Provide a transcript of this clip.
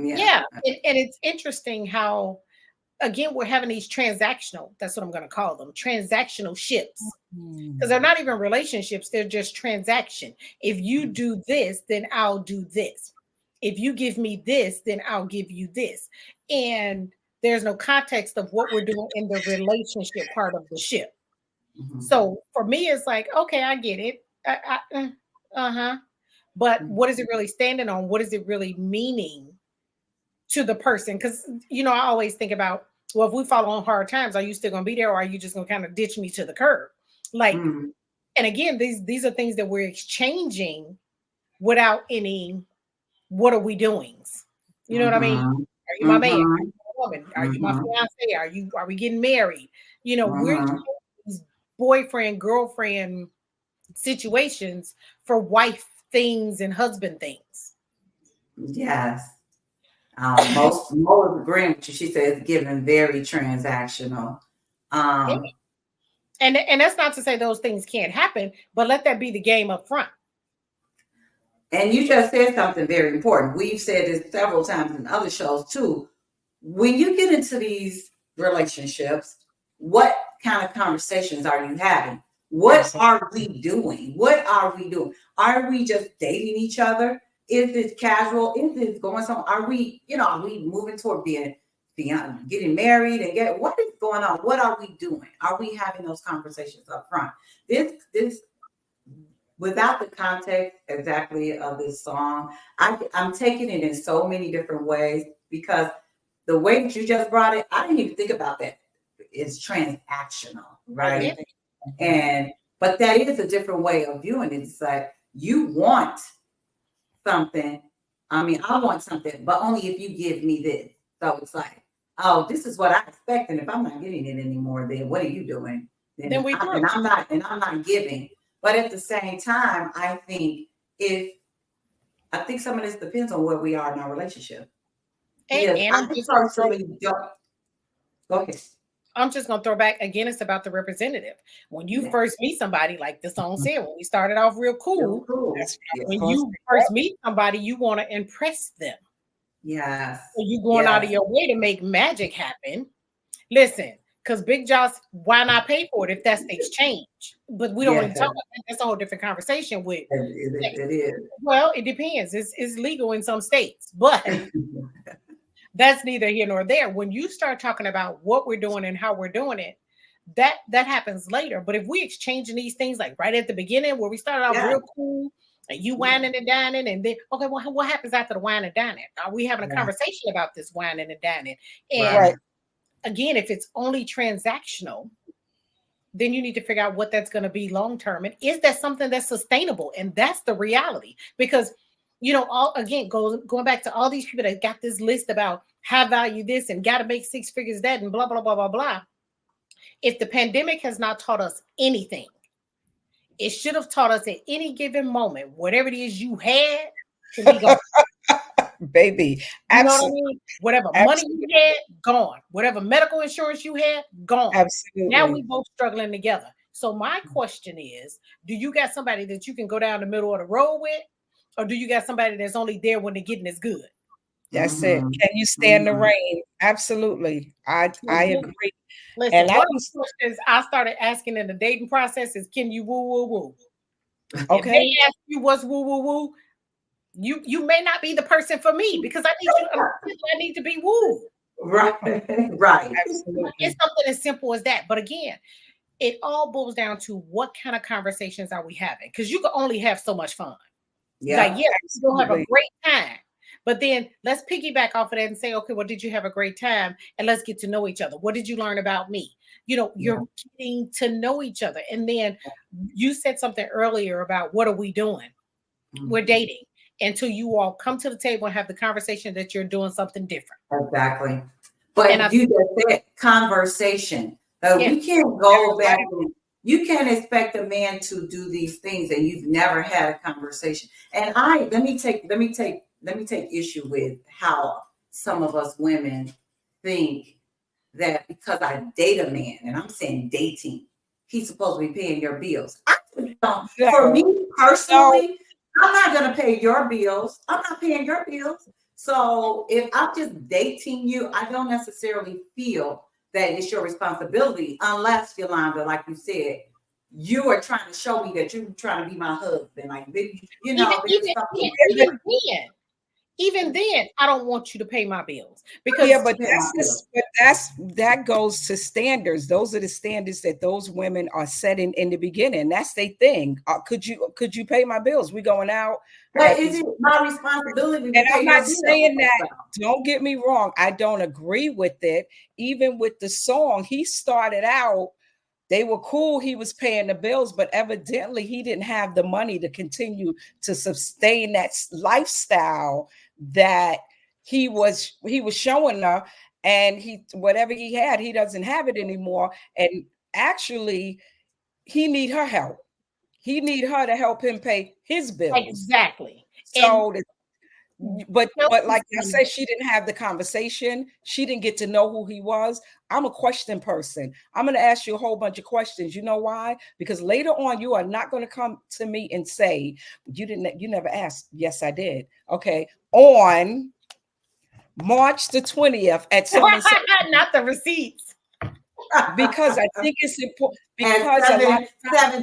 Yeah. And it's interesting how, again, we're having these transactional, that's what I'm going to call them, transactional ships. Because they're not even relationships, they're just transaction. If you do this, then I'll do this. If you give me this, then I'll give you this. And there's no context of what we're doing in the relationship part of the ship. So for me, it's like, okay, I get it. Uh-huh. But what is it really standing on? What is it really meaning to the person? Because, I always think about, well, if we fall on hard times, are you still going to be there, or are you just going to kind of ditch me to the curb? Like, and again, these are things that we're exchanging without any, what are we doing? You know what I mean? Are you my man? Are you my woman? Are you my fiance? Are we getting married? We're these boyfriend, girlfriend situations for wife things and husband things. Yes. Most agreeing with you. She says given very transactional. And that's not to say those things can't happen, but let that be the game up front. And you just said something very important. We've said this several times in other shows too. When you get into these relationships, what kind of conversations are you having? What are we doing? What are we doing? Are we just dating each other? Is it casual? Is it going somewhere? Are we moving toward being getting married and what is going on? What are we doing? Are we having those conversations up front? This without the context exactly of this song, I'm taking it in so many different ways, because the way that you just brought it, I didn't even think about that. It's transactional, right? But that is a different way of viewing it. It's like, you want something. I mean, I want something, but only if you give me this. So it's like, oh, this is what I expect, and if I'm not getting it anymore, then what are you doing? I'm not giving. But at the same time, I think some of this depends on where we are in our relationship. And go ahead. I'm just going to throw back again. It's about the representative. When you first meet somebody, like the song said, when we started off real cool. When you first meet somebody, you want to impress them. Yes. So you going out of your way to make magic happen. Listen, because Big Joss, why not pay for it if that's the exchange? But we don't want to talk about that. That's a whole different conversation with. It is. Well, it depends. It's legal in some states, but that's neither here nor there. When you start talking about what we're doing and how we're doing it, that happens later. But if we exchanging these things like right at the beginning, where we started off real cool, and you whining and dining, and then okay, well, what happens after the wine and dining? Are we having a conversation about this whining and dining? And again, if it's only transactional, then you need to figure out what that's going to be long term, and is that something that's sustainable? And that's the reality, because going back to all these people that got this list about high value this and got to make 6 figures that and blah blah blah blah blah. If the pandemic has not taught us anything, it should have taught us at any given moment, whatever it is you had to be gone. Baby, absolutely. You know what I mean? Whatever money you had, gone. Whatever medical insurance you had, gone. Absolutely. Now we both struggling together. So my question is, do you got somebody that you can go down the middle of the road with, or do you got somebody that's only there when the getting is good? That's it. Can you stand the rain? Absolutely. I agree. Listen, and one of the questions I started asking in the dating process is, can you woo woo woo? Okay. If they ask you what's woo woo woo, you may not be the person for me, because I need to be woo. Right. Absolutely. It's something as simple as that. But again, it all boils down to what kind of conversations are we having? Because you can only have so much fun. You're gonna have a great time. But then let's piggyback off of that and say, okay, well, did you have a great time? And let's get to know each other. What did you learn about me? You're getting to know each other. And then you said something earlier about what are we doing? We're dating until you all come to the table and have the conversation that you're doing something different. Exactly. But you just said conversation. We can't go back. You can't expect a man to do these things and you've never had a conversation. And let me take issue with how some of us women think that because I date a man, and I'm saying dating, he's supposed to be paying your bills. For me personally, I'm not going to pay your bills. I'm not paying your bills. So if I'm just dating you, I don't necessarily feel that it's your responsibility, unless, Yolanda, like you said, you are trying to show me that you're trying to be my husband. Like, you know, there's something. Even then, I don't want you to pay my bills because yeah, but that goes to standards. Those are the standards that those women are setting in the beginning. That's their thing. Could you pay my bills? We going out. But is it my responsibility to and pay I'm your not bills? saying that. Don't get me wrong. I don't agree with it. Even with the song, he started out. They were cool. He was paying the bills, but evidently he didn't have the money to continue to sustain that lifestyle that he was showing her. And whatever he had, he doesn't have it anymore. And actually, he need her help. He need her to help him pay his bills. Exactly. So but like I said, she didn't have the conversation. She didn't get to know who he was. I'm a question person. I'm going to ask you a whole bunch of questions. You know why? Because later on, you are not going to come to me and say, you never asked. Yes, I did. Okay. On March the 20th at so and so. Not the receipts. Because I think it's important. Because a lot of times,